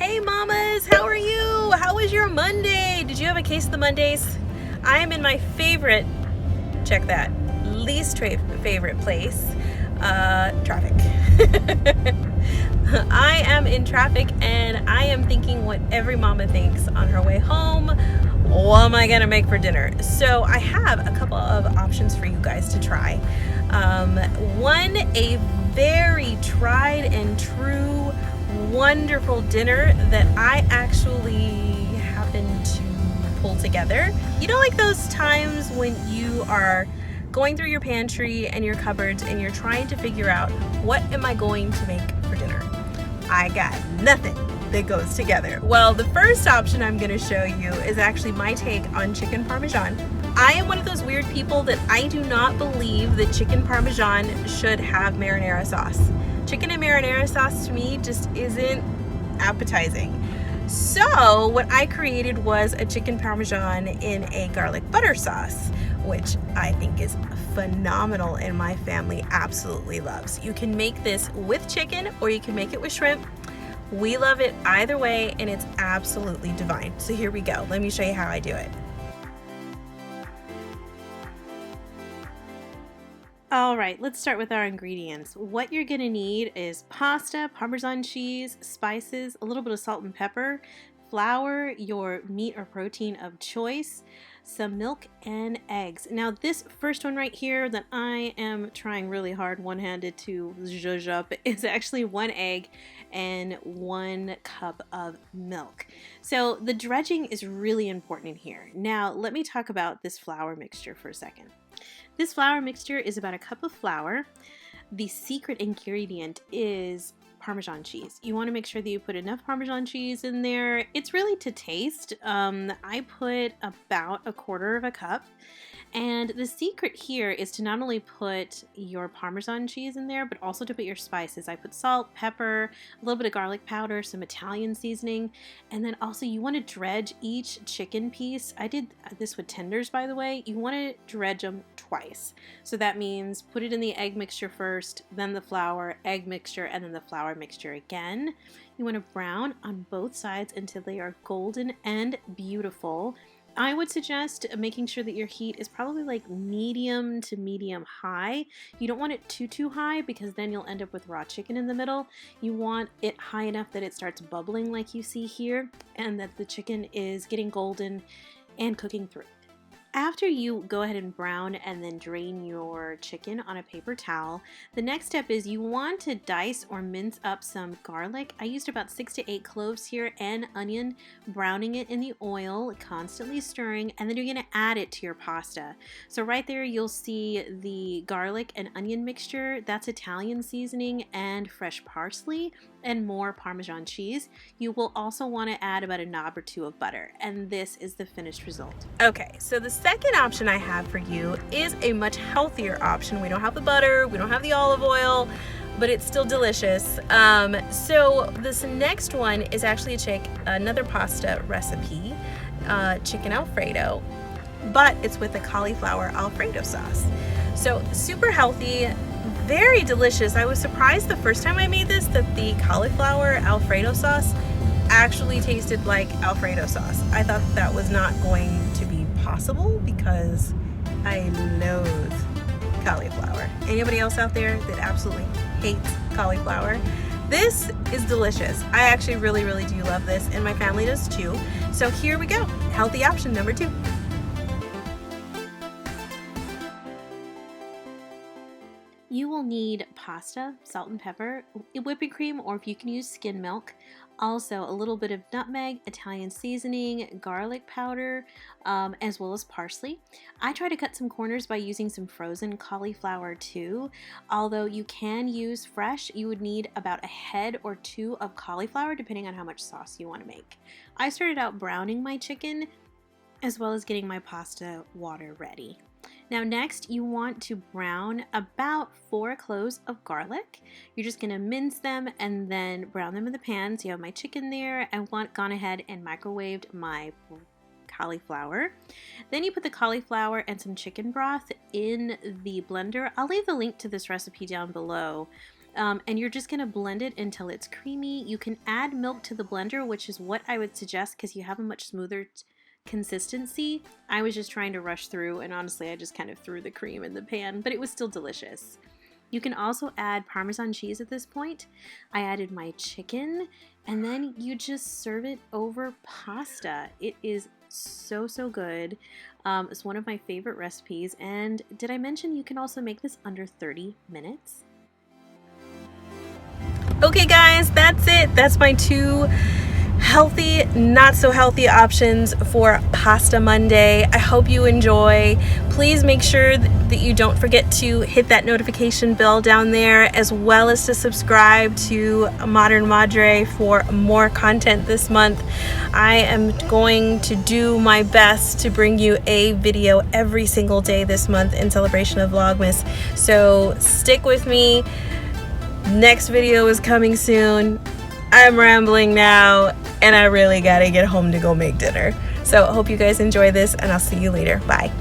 Hey mamas, how are you? How was your Monday? Did you have a case of the Mondays? I am in my favorite, check that, least favorite place, traffic. I am in traffic and I am thinking what every mama thinks on her way home. What am I gonna make for dinner? So I have a couple of options for you guys to try. One, a very tried and true wonderful dinner that I actually happened to pull together. You know, like those times when you are going through your pantry and your cupboards and you're trying to figure out, what am I going to make for dinner? I got nothing that goes together. Well, the first option I'm going to show you is actually my take on chicken parmesan. I am one of those weird people that I do not believe that chicken parmesan should have marinara sauce. Chicken and marinara sauce to me just isn't appetizing. So what I created was a chicken parmesan in a garlic butter sauce, which I think is phenomenal and my family absolutely loves. You can make this with chicken or you can make it with shrimp. We love it either way and it's absolutely divine. So here we go. Let me show you how I do it. All right, let's start with our ingredients. What you're gonna need is pasta, Parmesan cheese, spices, a little bit of salt and pepper, flour, your meat or protein of choice, some milk, and eggs. Now this first one right here that I am trying really hard one-handed to zhuzh up is actually 1 egg and 1 cup of milk. So the dredging is really important here. Now let me talk about this flour mixture for a second. This flour mixture is about 1 cup of flour. The secret ingredient is Parmesan cheese. You want to make sure that you put enough Parmesan cheese in there. It's really to taste. I put about 1/4 cup. And the secret here is to not only put your Parmesan cheese in there, but also to put your spices. I put salt, pepper, a little bit of garlic powder, some Italian seasoning, and then also you want to dredge each chicken piece. I did this with tenders, by the way. You want to dredge them twice. So that means put it in the egg mixture first, then the flour, egg mixture, and then the flour mixture again. You want to brown on both sides until they are golden and beautiful. I would suggest making sure that your heat is probably like medium to medium high. You don't want it too high because then you'll end up with raw chicken in the middle. You want it high enough that it starts bubbling like you see here and that the chicken is getting golden and cooking through. After you go ahead and brown and then drain your chicken on a paper towel, the next step is you want to dice or mince up some garlic. I used about 6 to 8 cloves here and onion, browning it in the oil, constantly stirring, and then you're going to add it to your pasta. So right there you'll see the garlic and onion mixture. That's Italian seasoning and fresh parsley and more Parmesan cheese. You will also want to add about a knob or 2 of butter, and this is the finished result. Okay, so the second option I have for you is a much healthier option. We don't have the butter, we don't have the olive oil, but it's still delicious. So this next one is actually another pasta recipe, chicken Alfredo, but it's with a cauliflower Alfredo sauce. So super healthy, very delicious. I was surprised the first time I made this that the cauliflower Alfredo sauce actually tasted like Alfredo sauce. I thought that was not going to be possible because I loathe cauliflower. Anybody else out there that absolutely hates cauliflower? This is delicious. I actually really do love this and my family does too. So here we go. Healthy option number 2. You will need pasta, salt and pepper, whipping cream, or if you can use skim milk. Also a little bit of nutmeg, Italian seasoning, garlic powder, as well as parsley. I try to cut some corners by using some frozen cauliflower too. Although you can use fresh, you would need about 1 head or 2 of cauliflower depending on how much sauce you want to make. I started out browning my chicken as well as getting my pasta water ready. Now next you want to brown about 4 cloves of garlic. You're just going to mince them and then brown them in the pan. So you have my chicken there and gone ahead and microwaved my cauliflower. Then you put the cauliflower and some chicken broth in the blender. I'll leave the link to this recipe down below. And you're just going to blend it until it's creamy. You can add milk to the blender, which is what I would suggest because you have a much smoother consistency. I was just trying to rush through, and honestly I just kind of threw the cream in the pan, but it was still delicious. You can also add Parmesan cheese at this point. I added my chicken, and then you just serve it over pasta. It is so good. It's one of my favorite recipes, and did I mention you can also make this under 30 minutes? Okay guys, that's it. That's my 2 healthy, not so healthy options for Pasta Monday. I hope you enjoy. Please make sure that you don't forget to hit that notification bell down there, as well as to subscribe to Modern Madre for more content this month. I am going to do my best to bring you a video every single day this month in celebration of Vlogmas. So stick with me. Next video is coming soon. I'm rambling now, and I really gotta get home to go make dinner. So I hope you guys enjoy this, and I'll see you later. Bye.